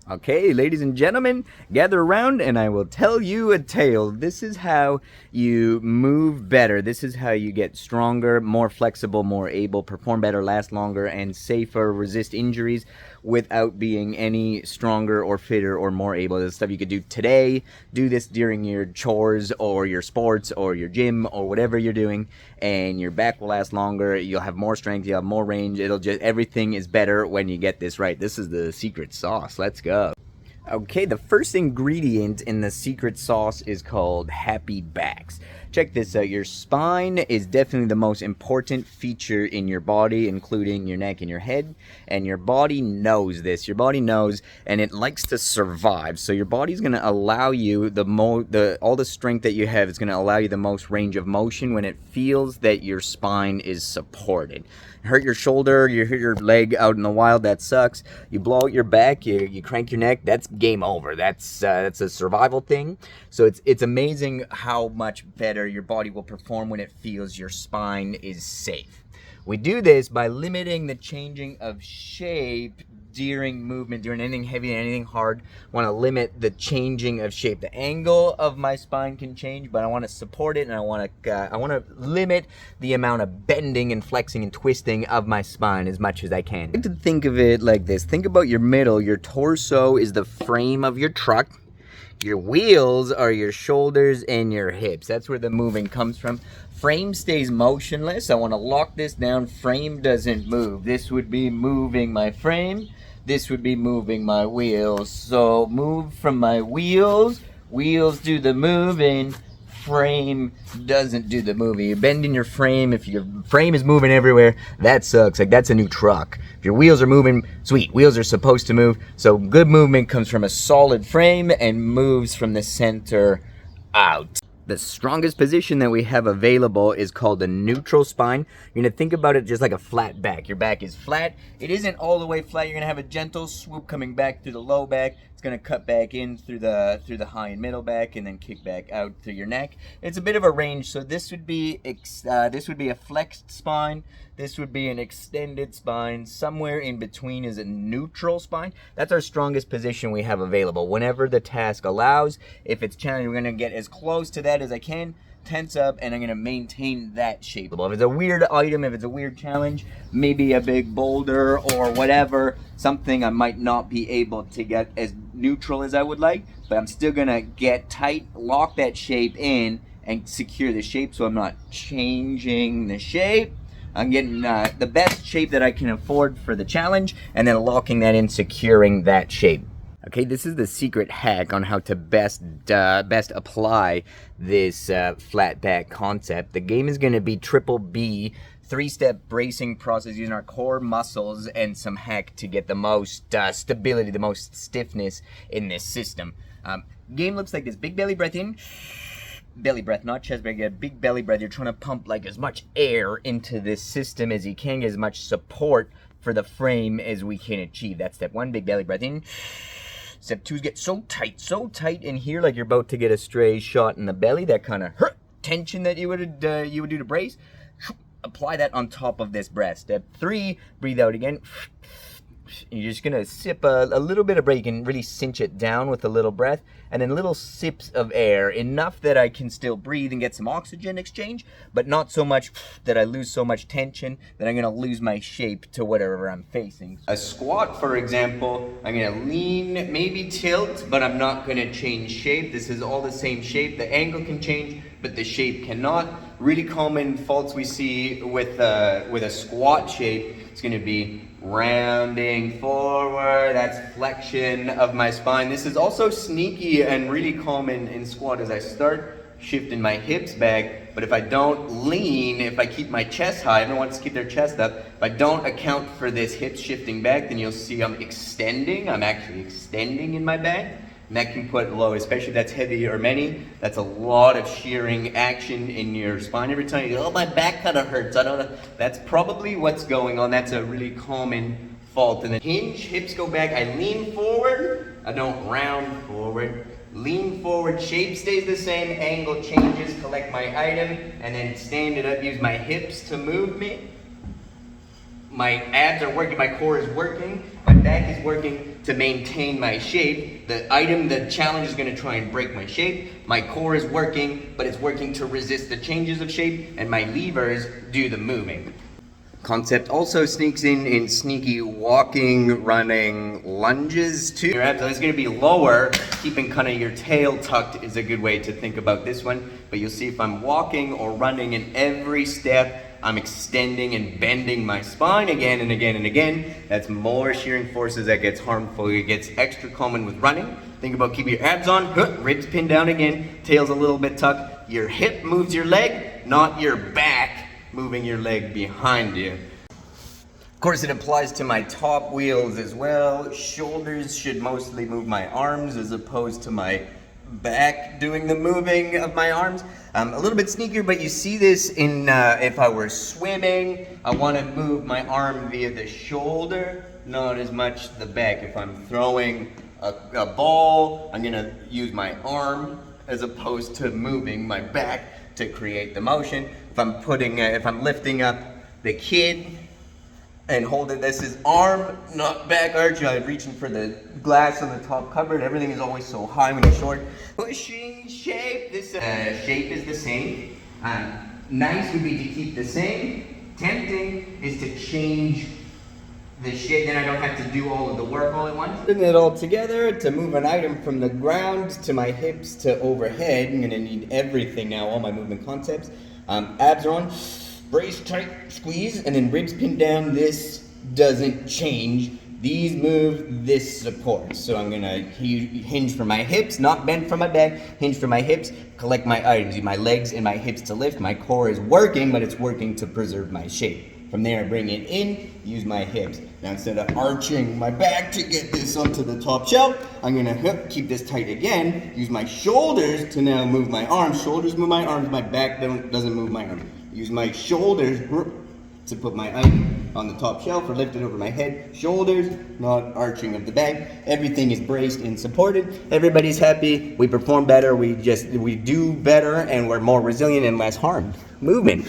Okay, ladies and gentlemen, gather around and I will tell you a tale. This is how you move better. This is how you get stronger, more flexible, more able, perform better, last longer, and safer, resist injuries without being any stronger or fitter or more able. This stuff you could do today. Do this during your chores or your sports or your gym or whatever you're doing, and your back will last longer. You'll have more strength, you'll have more range. Everything is better when you get this right. This is the secret sauce. Let's go. Okay, the first ingredient in the secret sauce is called happy backs. Check this out. Your spine is definitely the most important feature in your body, including your neck and your head. And your body knows this. Your body knows, and it likes to survive. So your body's going to allow you all the strength that you have is going to allow you the most range of motion when it feels that your spine is supported. Hurt your shoulder, you hurt your leg out in the wild, that sucks. You blow out your back, you crank your neck, that's game over. That's a survival thing. So it's amazing how much better your body will perform when it feels your spine is safe. We do this by limiting the changing of shape during movement, during anything heavy and anything hard. I want to limit the changing of shape. The angle of my spine can change, but I want to support it, and I want to limit the amount of bending and flexing and twisting of my spine as much as I can. I like to think of it like this. Think about your middle. Your torso is the frame of your truck. Your wheels are your shoulders and your hips. That's where the moving comes from. Frame stays motionless. I want to lock this down. Frame doesn't move. This would be moving my frame. This would be moving my wheels. So move from my wheels. Wheels do the moving. Frame doesn't do the moving. You're bending your frame. If your frame is moving everywhere, that sucks. Like, that's a new truck. If your wheels are moving, sweet. Wheels are supposed to move. So good movement comes from a solid frame and moves from the center out. The strongest position that we have available is called a neutral spine. You're going to think about it just like a flat back. Your back is flat. It isn't all the way flat. You're going to have a gentle swoop coming back through the low back. It's going to cut back in through the high and middle back, and then kick back out through your neck. It's a bit of a range. So this would be a flexed spine. This would be an extended spine. Somewhere in between is a neutral spine. That's our strongest position we have available. Whenever the task allows, if it's challenging, we're going to get as close to that as I can. Tense up, and I'm going to maintain that shape. If it's a weird item, if it's a weird challenge, maybe a big boulder or whatever, something I might not be able to get as neutral as I would like, but I'm still going to get tight, lock that shape in, and secure the shape so I'm not changing the shape. I'm getting the best shape that I can afford for the challenge, and then locking that in, securing that shape. Okay, this is the secret hack on how to best apply this flat back concept. The game is going to be triple B, 3-step bracing process using our core muscles and some hack to get the most stability, the most stiffness in this system. Game looks like this. Big belly breath in. Belly breath, not chest breath. You get big belly breath. You're trying to pump like as much air into this system as you can, get as much support for the frame as we can achieve. That's step 1, big belly breath in. Step 2 is get so tight in here, like you're about to get a stray shot in the belly. That kind of tension that you would do to brace. Apply that on top of this breath. Step 3, breathe out again. You're just gonna sip a little bit of breath. You can really cinch it down with a little breath, and then little sips of air, enough that I can still breathe and get some oxygen exchange, but not so much that I lose so much tension that I'm gonna lose my shape to whatever I'm facing. A squat, for example, I'm gonna lean, maybe tilt, but I'm not gonna change shape. This is all the same shape. The angle can change, but the shape cannot. Really common faults we see with a squat shape, it's gonna be rounding forward. That's flexion of my spine. This is also sneaky and really common in squat as I start shifting my hips back, but if I don't lean, if I keep my chest high, everyone wants to keep their chest up, if I don't account for this hips shifting back, then you'll see I'm actually extending in my back. And that can put low, especially if that's heavy or many. That's a lot of shearing action in your spine. Every time you go, oh, my back kind of hurts, I don't know. That's probably what's going on. That's a really common fault. And then hinge, hips go back. I lean forward. I don't round forward. Lean forward, shape stays the same, angle changes, collect my item, and then stand it up, use my hips to move me. My abs are working, my core is working, my back is working. to maintain my shape. The challenge is gonna try and break my shape. My core is working, but it's working to resist the changes of shape, and my levers do the moving. Concept also sneaks in sneaky walking, running, lunges too. Your abs is going to be lower, keeping kind of your tail tucked is a good way to think about this one. But you'll see if I'm walking or running, in every step I'm extending and bending my spine again and again and again. That's more shearing forces that gets harmful. It gets extra common with running. Think about keeping your abs on, ribs pinned down again, tail's a little bit tucked. Your hip moves your leg, not your back moving your leg behind you. Of course, it applies to my top wheels as well. Shoulders should mostly move my arms as opposed to my back doing the moving of my arms. A little bit sneakier, but you see this in if I were swimming, I want to move my arm via the shoulder, not as much the back. If I'm throwing a ball, I'm gonna use my arm as opposed to moving my back to create the motion. If I'm lifting up the kid and holding this is arm, not back arch, I'm reaching for the glass on the top cupboard. Everything is always so high when you're short. Pushing shape, this shape is the same. Nice would be to keep the same. Tempting is to change the shape, then I don't have to do all of the work all at once. Putting it all together to move an item from the ground to my hips to overhead. I'm gonna need everything now, all my movement concepts. Abs are on, brace tight, squeeze, and then ribs pinned down. This doesn't change. These move, this supports. So I'm gonna hinge for my hips, not bend from my back, hinge for my hips, collect my items, use my legs and my hips to lift. My core is working, but it's working to preserve my shape. From there, I bring it in, use my hips. Now instead of arching my back to get this onto the top shelf, I'm gonna keep this tight again, use my shoulders to now move my arms. Shoulders move my arms, my back doesn't move my arms. Use my shoulders to put my item on the top shelf or lift it over my head. Shoulders, not arching of the back. Everything is braced and supported. Everybody's happy, we perform better, we do better, and we're more resilient and less harmed. Movement.